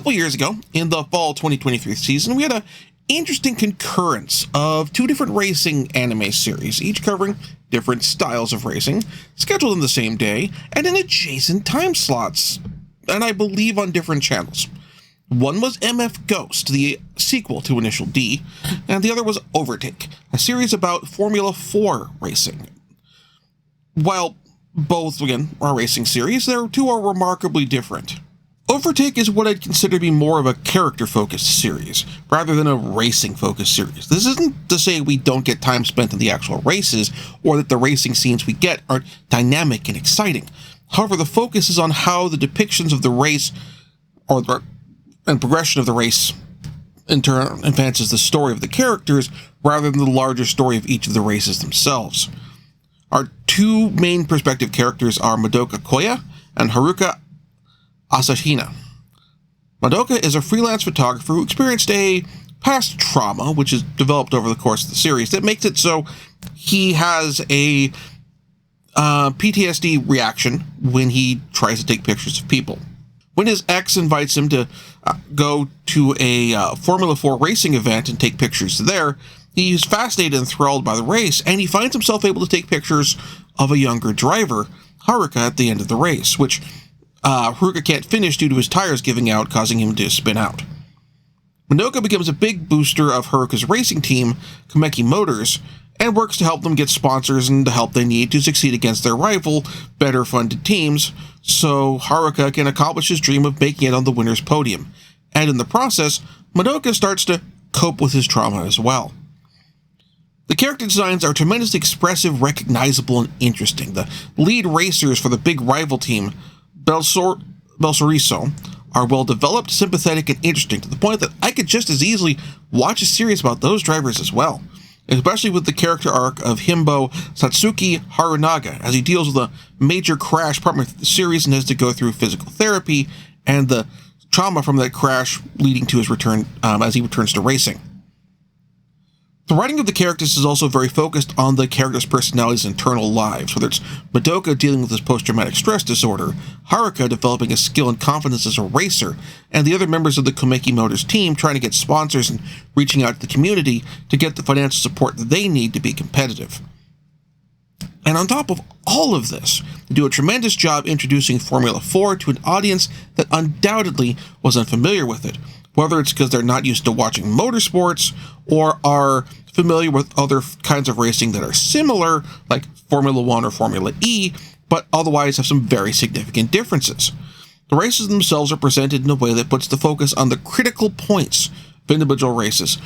couple years ago, in the fall 2023 season, we had an interesting concurrence of two different racing anime series, each covering different styles of racing, scheduled on the same day, and in adjacent time slots, and I believe on different channels. One was MF Ghost, the sequel to Initial D, and the other was Overtake, a series about Formula 4 racing. While both, again, are racing series, their two are remarkably different. Overtake is what I'd consider to be more of a character-focused series, rather than a racing-focused series. This isn't to say we don't get time spent in the actual races, or that the racing scenes we get aren't dynamic and exciting. However, the focus is on how the depictions of the race, and progression of the race, in turn advances the story of the characters, rather than the larger story of each of the races themselves. Our two main perspective characters are Madoka Koya and Haruka Asahina. Madoka is a freelance photographer who experienced a past trauma, which is developed over the course of the series, that makes it so he has a PTSD reaction when he tries to take pictures of people. When his ex invites him to go to a Formula 4 racing event and take pictures there, he's fascinated and enthralled by the race, and he finds himself able to take pictures of a younger driver, Haruka, at the end of the race, which Haruka can't finish due to his tires giving out, causing him to spin out. Madoka becomes a big booster of Haruka's racing team, Kameki Motors, and works to help them get sponsors and the help they need to succeed against their rival, better-funded teams, so Haruka can accomplish his dream of making it on the winner's podium. And in the process, Madoka starts to cope with his trauma as well. The character designs are tremendously expressive, recognizable, and interesting. The lead racers for the big rival team, Belsoriso, are well-developed, sympathetic, and interesting, to the point that I could just as easily watch a series about those drivers as well, especially with the character arc of Himbo Satsuki Harunaga, as he deals with a major crash partway through the series and has to go through physical therapy, and the trauma from that crash leading to his return as he returns to racing. The writing of the characters is also very focused on the characters' personalities' internal lives, whether it's Madoka dealing with his post-traumatic stress disorder, Haruka developing a skill and confidence as a racer, and the other members of the Kameki Motors team trying to get sponsors and reaching out to the community to get the financial support they need to be competitive. And on top of all of this, they do a tremendous job introducing Formula 4 to an audience that undoubtedly was unfamiliar with it, whether it's because they're not used to watching motorsports or are familiar with other kinds of racing that are similar, like Formula 1 or Formula E, but otherwise have some very significant differences. The races themselves are presented in a way that puts the focus on the critical points of individual races,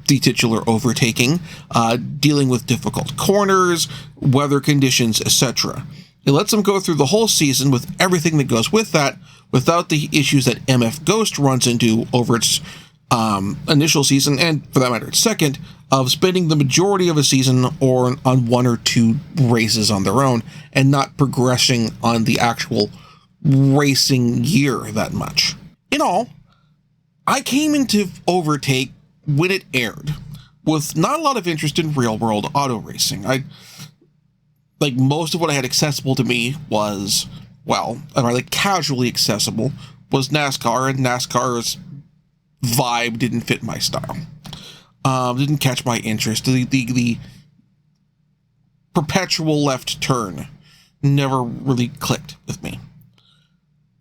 the titular overtaking, dealing with difficult corners, weather conditions, etc. It lets them go through the whole season with everything that goes with that, without the issues that MF Ghost runs into over its initial season, and for that matter its second, of spending the majority of a season or on one or two races on their own, and not progressing on the actual racing year that much. In all, I came into Overtake when it aired, with not a lot of interest in real-world auto racing. Like most of what I had accessible to me was, casually accessible, was NASCAR, and NASCAR's vibe didn't fit my style. Didn't catch my interest. The perpetual left turn never really clicked with me.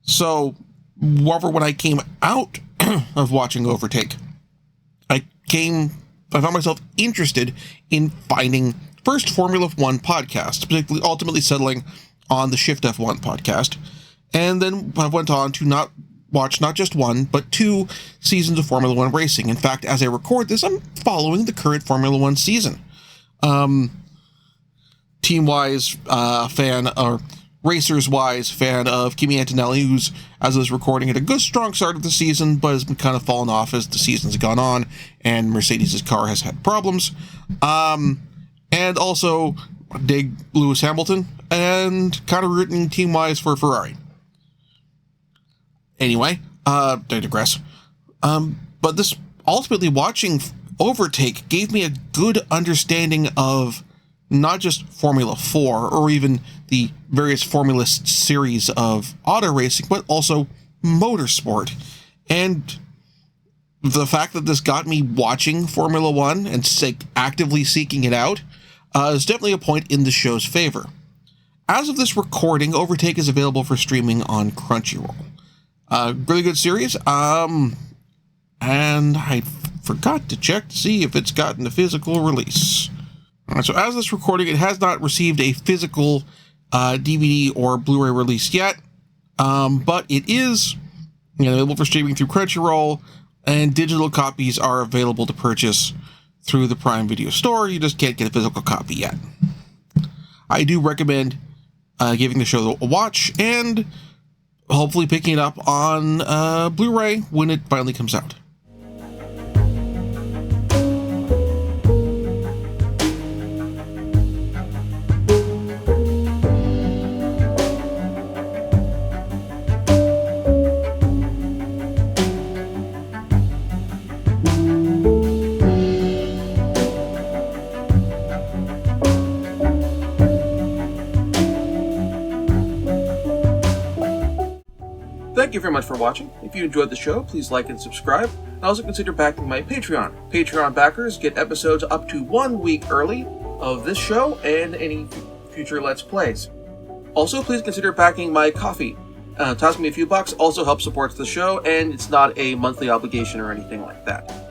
So, when I came out of watching Overtake, I found myself interested in finding first Formula 1 podcasts, particularly ultimately settling on the Shift F1 podcast, and then I went on to watch not just one, but 2 seasons of Formula 1 racing. In fact, as I record this, I'm following the current Formula 1 season. Team-wise fan, or racers-wise fan of Kimi Antonelli, who's, as I was recording, had a good, strong start of the season, but has been kind of fallen off as the season's gone on, and Mercedes' car has had problems. And also dig Lewis Hamilton, and kind of rooting team-wise for Ferrari. Anyway, I digress. But this, ultimately watching Overtake gave me a good understanding of not just Formula 4, or even the various Formula series of auto racing, but also motorsport. And the fact that this got me watching Formula One and actively seeking it out is definitely a point in the show's favor. As of this recording, Overtake is available for streaming on Crunchyroll. Really good series. And I forgot to check to see if it's gotten a physical release. So as of this recording, it has not received a physical DVD or Blu-ray release yet, but it is available for streaming through Crunchyroll, and digital copies are available to purchase through the Prime Video store. You just can't get a physical copy yet. I do recommend giving the show a watch and hopefully picking it up on Blu-ray when it finally comes out. Thank you very much for watching. If you enjoyed the show, please like and subscribe, and also consider backing my Patreon. Patreon backers get episodes up to 1 week early of this show and any future Let's Plays. Also, please consider backing my Ko-fi. Toss me a few bucks also helps support the show, and it's not a monthly obligation or anything like that.